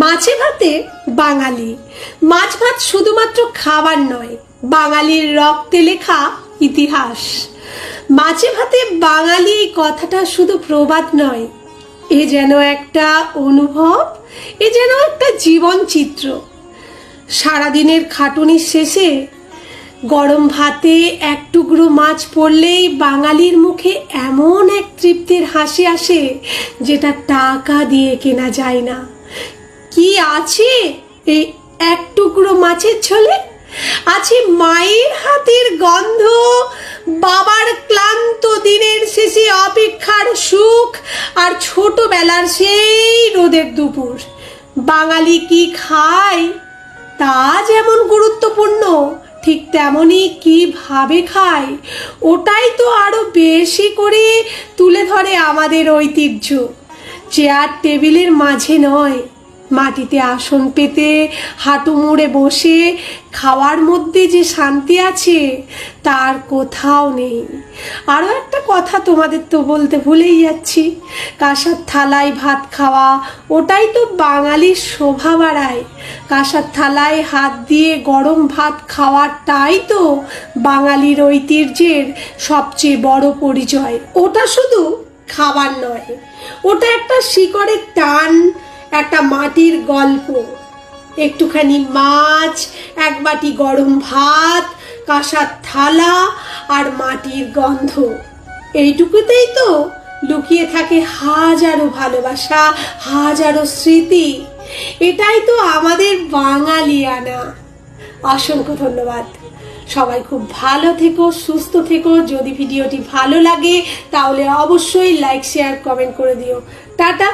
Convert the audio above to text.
মাছে ভাতে বাঙালি। মাছ ভাত শুধুমাত্র খাবার নয়, বাঙালির রক্তে লেখা ইতিহাস। মাছে ভাতে বাঙালি কথাটা শুধু প্রবাদ নয়, এ যেন একটা অনুভব, এ যেন একটা জীবন চিত্র। সারাদিনের খাটুনির শেষে গরম ভাতে এক টুকরো মাছ পড়লেই বাঙালির মুখে এমন এক তৃপ্তির হাসি আসে যেটা টাকা দিয়ে কেনা যায় না। কি আছে এই এক টুকরো মাছের ঝোলে? আছে মায়ের হাতের গন্ধ, বাবার ক্লান্ত দিনের শেষে অপেক্ষার সুখ, আর ছোটবেলার সেই রোদের দুপুর। বাঙালি কি খায় তা যেমন গুরুত্বপূর্ণ, ঠিক তেমনই কিভাবে খায় ওটাই তো আরো বেশি করে তুলে ধরে আমাদের ঐতিহ্য। চেয়ার টেবিলের মাঝে নয়, মাটিতে আসন পেতে হাঁটু মুড়ে বসে খাওয়ার মধ্যে যে শান্তি আছে তার কোথাও নেই। আরও একটা কথা তোমাদের তো বলতে ভুলেই যাচ্ছি, কাঁসার থালায় ভাত খাওয়া ওটাই তো বাঙালির শোভা বাড়ায়। কাঁসার থালায় হাত দিয়ে গরম ভাত খাওয়াটাই তো বাঙালির ঐতিহ্যের সবচেয়ে বড় পরিচয়। ওটা শুধু খাবার নয়, ওটা একটা শিকড়ের টান, একটা মাটির গল্প। একটুখানি মাছ, এক বাটি গরম ভাত, কাঁসার থালা আর মাটির গন্ধ, এইটুকুতেই তো লুকিয়ে থাকে হাজারো ভালোবাসা, হাজারো স্মৃতি। এটাই তো আমাদের বাঙালিয়ানা। অসংখ্য ধন্যবাদ। সবাই খুব ভালো থেকো, সুস্থ থেকো। যদি ভিডিওটি ভালো লাগে তাহলে অবশ্যই লাইক, শেয়ার, কমেন্ট করে দিও। টাটা।